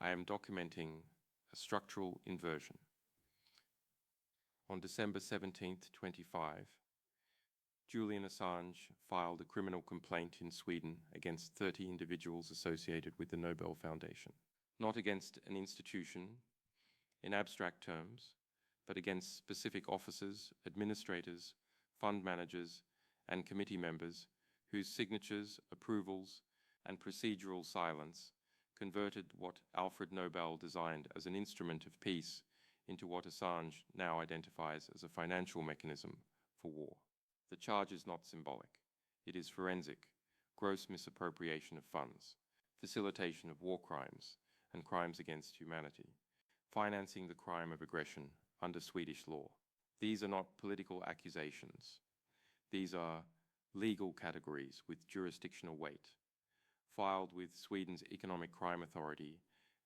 I am documenting a structural inversion. On December 17th, 2025, Julian Assange filed a criminal complaint in Sweden against 30 individuals associated with the Nobel Foundation, not against an institution in abstract terms, but against specific officers, administrators, fund managers, and committee members whose signatures, approvals, and procedural silence converted what Alfred Nobel designed as an instrument of peace into what Assange now identifies as a financial mechanism for war. The charge is not symbolic. It is forensic, gross misappropriation of funds, facilitation of war crimes and crimes against humanity, financing the crime of aggression under Swedish law. These are not political accusations. These are legal categories with jurisdictional weight, filed with Sweden's Economic Crime Authority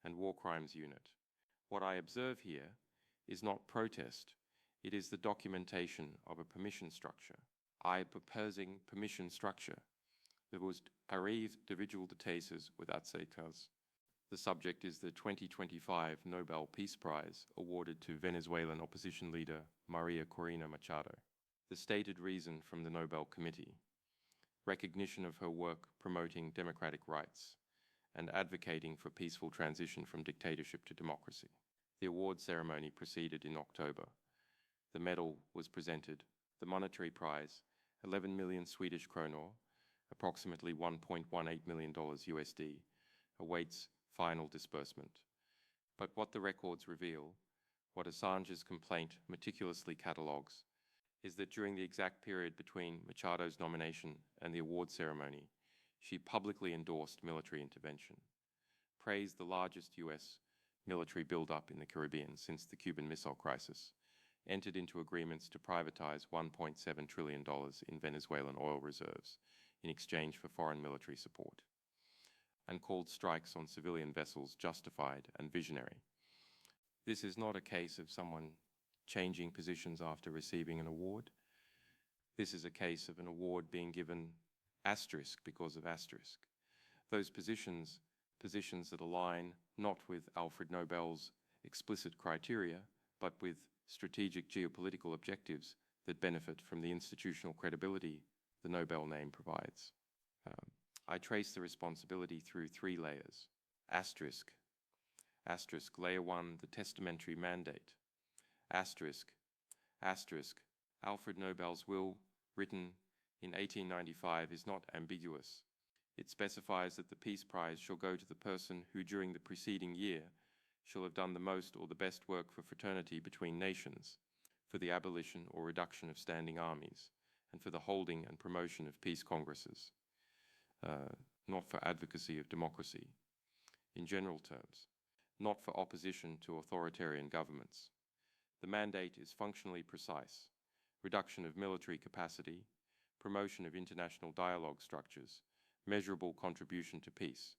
and War Crimes Unit. What I observe here is not protest, it is the documentation of a permission structure. I am proposing permission structure. There was arrive individual details with aceitas. The subject is the 2025 Nobel Peace Prize awarded to Venezuelan opposition leader María Corina Machado. The stated reason from the Nobel Committee: recognition of her work promoting democratic rights and advocating for peaceful transition from dictatorship to democracy. The award ceremony proceeded in October. The medal was presented. The monetary prize, 11 million Swedish kronor, approximately $1.18 million USD, awaits final disbursement. But what the records reveal, what Assange's complaint meticulously catalogues, is that during the exact period between Machado's nomination and the award ceremony, she publicly endorsed military intervention, praised the largest US military buildup in the Caribbean since the Cuban Missile Crisis, entered into agreements to privatize $1.7 trillion in Venezuelan oil reserves in exchange for foreign military support, and called strikes on civilian vessels justified and visionary. This is not a case of someone changing positions after receiving an award. This is a case of an award being given asterisk because of asterisk. Those positions that align not with Alfred Nobel's explicit criteria, but with strategic geopolitical objectives that benefit from the institutional credibility the Nobel name provides. I trace the responsibility through three layers. Asterisk, layer one, the testamentary mandate. Asterisk, Alfred Nobel's will, written in 1895, is not ambiguous. It specifies that the Peace Prize shall go to the person who during the preceding year shall have done the most or the best work for fraternity between nations, for the abolition or reduction of standing armies, and for the holding and promotion of peace congresses, not for advocacy of democracy, in general terms, not for opposition to authoritarian governments. The mandate is functionally precise: reduction of military capacity, promotion of international dialogue structures, measurable contribution to peace.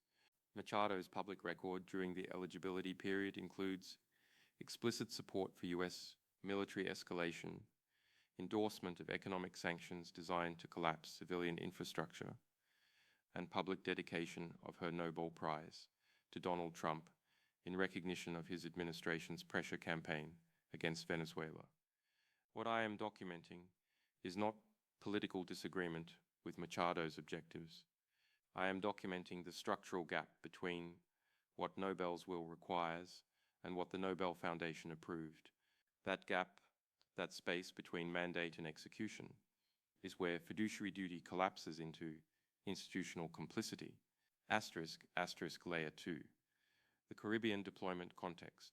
Machado's public record during the eligibility period includes explicit support for US military escalation, endorsement of economic sanctions designed to collapse civilian infrastructure, and public dedication of her Nobel Prize to Donald Trump in recognition of his administration's pressure campaign against Venezuela. What I am documenting is not political disagreement with Machado's objectives. I am documenting the structural gap between what Nobel's will requires and what the Nobel Foundation approved. That gap, that space between mandate and execution, is where fiduciary duty collapses into institutional complicity. Asterisk, layer two, the Caribbean deployment context.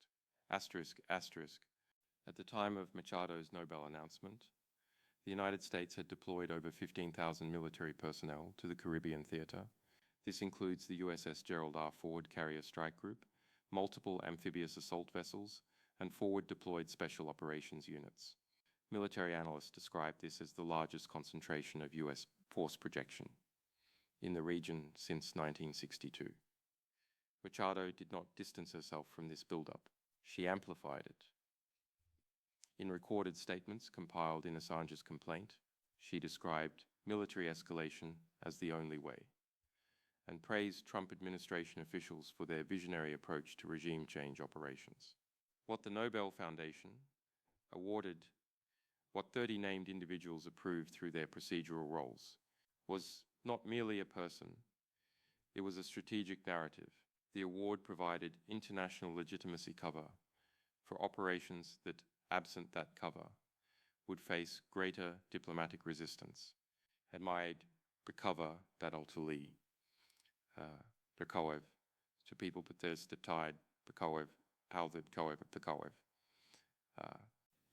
Asterisk, at the time of Machado's Nobel announcement, the United States had deployed over 15,000 military personnel to the Caribbean theater. This includes the USS Gerald R. Ford Carrier Strike Group, multiple amphibious assault vessels, and forward-deployed special operations units. Military analysts describe this as the largest concentration of US force projection in the region since 1962. Machado did not distance herself from this buildup. She amplified it. In recorded statements compiled in Assange's complaint, she described military escalation as the only way. and praised Trump administration officials for their visionary approach to regime change operations. What the Nobel Foundation awarded, what 30 named individuals approved through their procedural roles, was not merely a person, it was a strategic narrative. The award provided international legitimacy cover for operations that, absent that cover, would face greater diplomatic resistance, and might recover that ultimately Bekoev to people but there's the tide Bekoev Alfred Bekoev.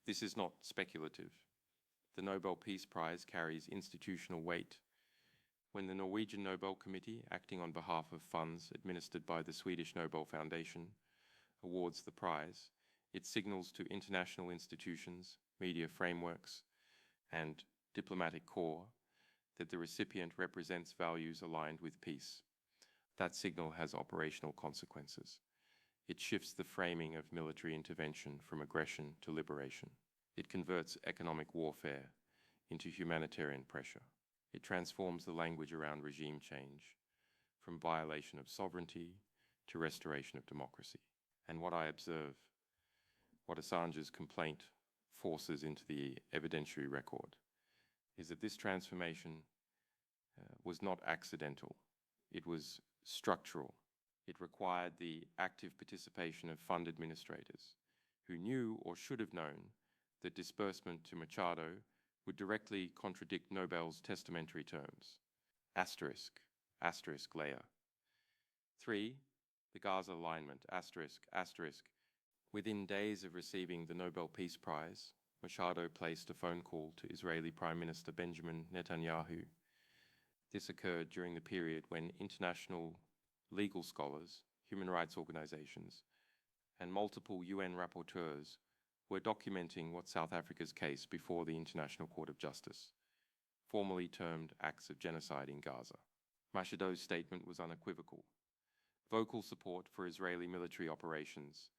This is not speculative. The Nobel Peace Prize carries institutional weight. When the Norwegian Nobel Committee, acting on behalf of funds administered by the Swedish Nobel Foundation, awards the prize, it signals to international institutions, media frameworks, and diplomatic corps that the recipient represents values aligned with peace. That signal has operational consequences. It shifts the framing of military intervention from aggression to liberation. It converts economic warfare into humanitarian pressure. It transforms the language around regime change from violation of sovereignty to restoration of democracy. And what I observe, what Assange's complaint forces into the evidentiary record, is that this transformation was not accidental. It was structural. It required the active participation of fund administrators who knew or should have known that disbursement to Machado would directly contradict Nobel's testamentary terms. Asterisk, asterisk layer. 3. The Gaza alignment, asterisk, asterisk. Within days of receiving the Nobel Peace Prize, Machado placed a phone call to Israeli Prime Minister Benjamin Netanyahu. This occurred during the period when international legal scholars, human rights organizations, and multiple UN rapporteurs were documenting what South Africa's case before the International Court of Justice, formally termed acts of genocide in Gaza. Machado's statement was unequivocal. Vocal support for Israeli military operations,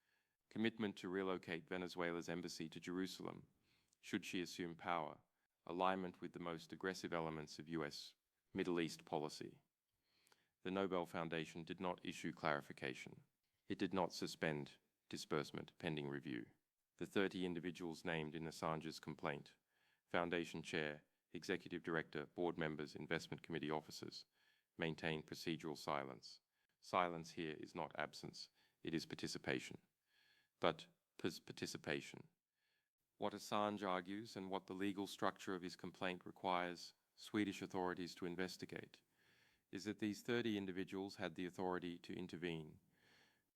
commitment to relocate Venezuela's embassy to Jerusalem should she assume power, alignment with the most aggressive elements of US Middle East policy. The Nobel Foundation did not issue clarification. It did not suspend disbursement pending review. The 30 individuals named in Assange's complaint, Foundation Chair, Executive Director, Board members, Investment Committee officers, maintained procedural silence. Silence here is not absence, it is participation. But participation. What Assange argues and what the legal structure of his complaint requires Swedish authorities to investigate is that these 30 individuals had the authority to intervene.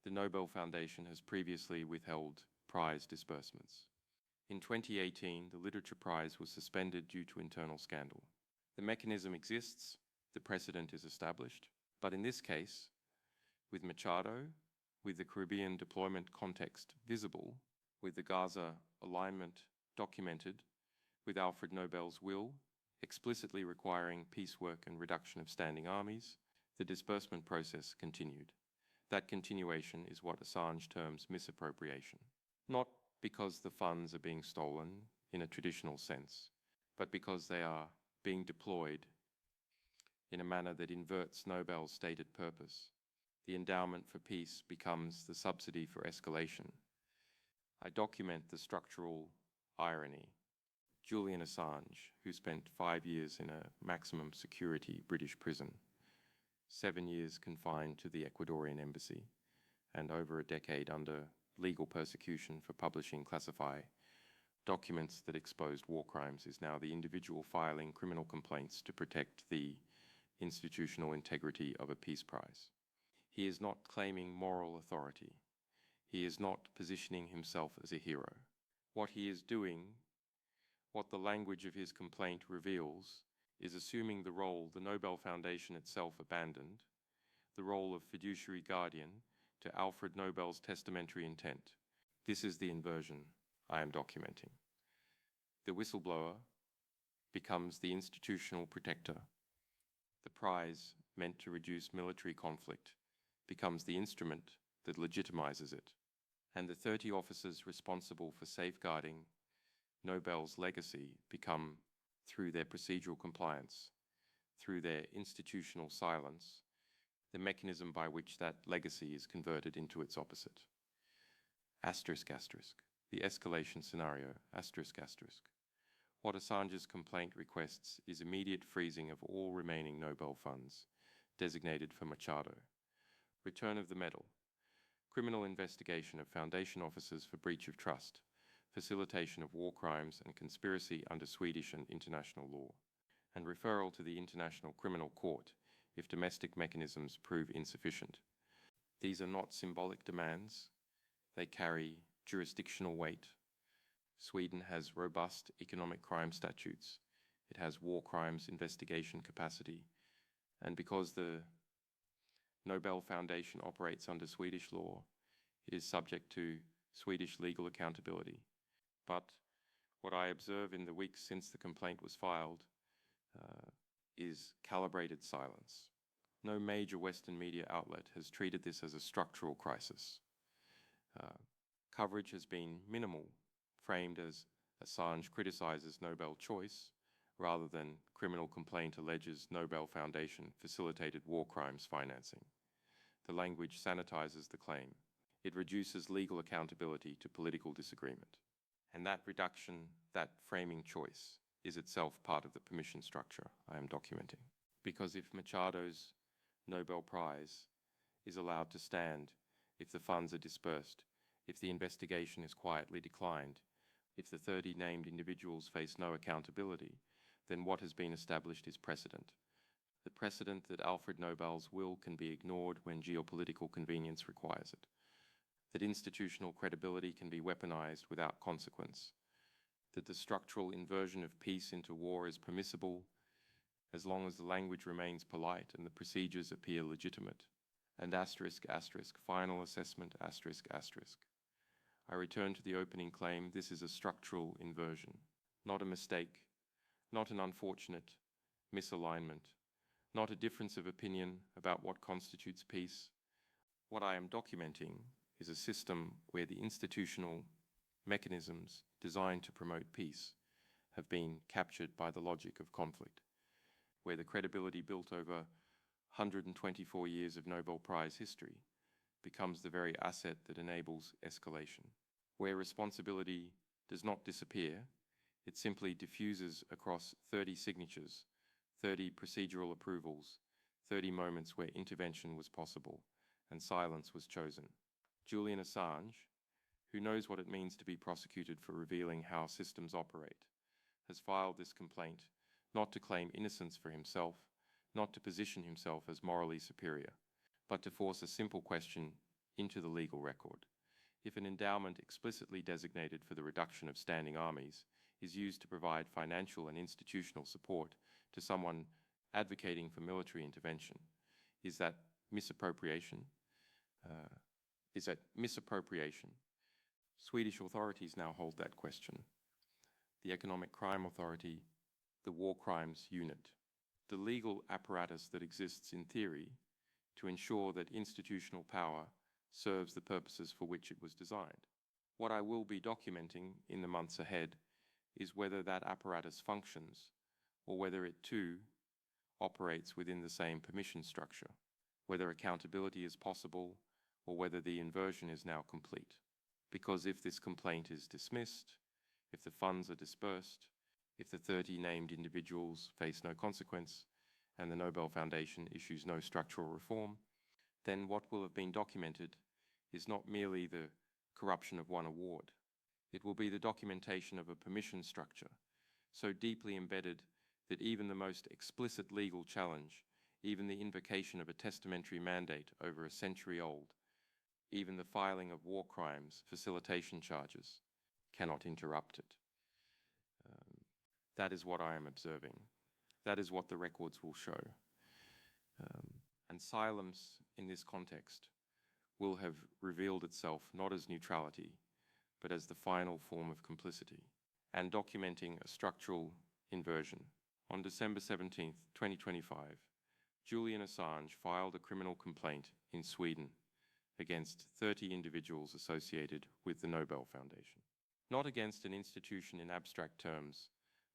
The Nobel Foundation has previously withheld prize disbursements. In 2018, the Literature Prize was suspended due to internal scandal. The mechanism exists, the precedent is established, but in this case, with Machado, with the Caribbean deployment context visible, with the Gaza alignment documented, with Alfred Nobel's will explicitly requiring peace work and reduction of standing armies, the disbursement process continued. That continuation is what Assange terms misappropriation. Not because the funds are being stolen in a traditional sense, but because they are being deployed in a manner that inverts Nobel's stated purpose. The endowment for peace becomes the subsidy for escalation. I document the structural irony. Julian Assange, who spent 5 years in a maximum security British prison, 7 years confined to the Ecuadorian embassy, and over a decade under legal persecution for publishing classified documents that exposed war crimes, is now the individual filing criminal complaints to protect the institutional integrity of a peace prize. He is not claiming moral authority. He is not positioning himself as a hero. What he is doing, what the language of his complaint reveals, is assuming the role the Nobel Foundation itself abandoned, the role of fiduciary guardian to Alfred Nobel's testamentary intent. This is the inversion I am documenting. The whistleblower becomes the institutional protector. The prize, meant to reduce military conflict, becomes the instrument that legitimizes it. And the 30 officers responsible for safeguarding Nobel's legacy become, through their procedural compliance, through their institutional silence, the mechanism by which that legacy is converted into its opposite. Asterisk, asterisk. The escalation scenario, asterisk, asterisk. What Assange's complaint requests is immediate freezing of all remaining Nobel funds, designated for Machado. Return of the medal. Criminal investigation of foundation officers for breach of trust, facilitation of war crimes and conspiracy under Swedish and international law, and referral to the International Criminal Court if domestic mechanisms prove insufficient. These are not symbolic demands. They carry jurisdictional weight. Sweden has robust economic crime statutes. It has war crimes investigation capacity. And because the Nobel Foundation operates under Swedish law, it is subject to Swedish legal accountability. But what I observe in the weeks since the complaint was filed is calibrated silence. No major Western media outlet has treated this as a structural crisis. Coverage has been minimal, framed as Assange criticizes Nobel choice, rather than criminal complaint alleges Nobel Foundation facilitated war crimes financing. The language sanitizes the claim. It reduces legal accountability to political disagreement. And that reduction, that framing choice, is itself part of the permission structure I am documenting. Because if Machado's Nobel Prize is allowed to stand, if the funds are dispersed, if the investigation is quietly declined, if the 30 named individuals face no accountability, then what has been established is precedent. The precedent that Alfred Nobel's will can be ignored when geopolitical convenience requires it. That institutional credibility can be weaponized without consequence. That the structural inversion of peace into war is permissible as long as the language remains polite and the procedures appear legitimate. And asterisk, asterisk, final assessment, asterisk, asterisk. I return to the opening claim, this is a structural inversion, not a mistake, not an unfortunate misalignment, not a difference of opinion about what constitutes peace. What I am documenting is a system where the institutional mechanisms designed to promote peace have been captured by the logic of conflict, where the credibility built over 124 years of Nobel Prize history becomes the very asset that enables escalation, where responsibility does not disappear, it simply diffuses across 30 signatures, 30 procedural approvals, 30 moments where intervention was possible and silence was chosen. Julian Assange, who knows what it means to be prosecuted for revealing how systems operate, has filed this complaint not to claim innocence for himself, not to position himself as morally superior, but to force a simple question into the legal record. If an endowment explicitly designated for the reduction of standing armies is used to provide financial and institutional support to someone advocating for military intervention, is that misappropriation? Swedish authorities now hold that question. The Economic Crime Authority, the War Crimes Unit, the legal apparatus that exists in theory to ensure that institutional power serves the purposes for which it was designed. What I will be documenting in the months ahead is whether that apparatus functions or whether it too operates within the same permission structure, whether accountability is possible or whether the inversion is now complete. Because if this complaint is dismissed, if the funds are dispersed, if the 30 named individuals face no consequence, and the Nobel Foundation issues no structural reform, then what will have been documented is not merely the corruption of one award. It will be the documentation of a permission structure so deeply embedded that even the most explicit legal challenge, even the invocation of a testamentary mandate over a century old, even the filing of war crimes facilitation charges cannot interrupt it. That is what I am observing. That is what the records will show. And silence in this context will have revealed itself not as neutrality, but as the final form of complicity, and documenting a structural inversion. On December 17, 2025, Julian Assange filed a criminal complaint in Sweden against 30 individuals associated with the Nobel Foundation. Not against an institution in abstract terms,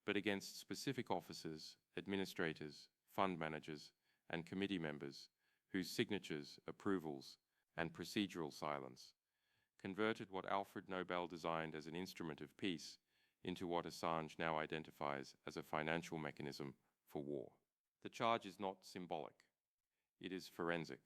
but against specific officers, administrators, fund managers, and committee members whose signatures, approvals, and procedural silence converted what Alfred Nobel designed as an instrument of peace into what Assange now identifies as a financial mechanism for war. The charge is not symbolic. It is forensic.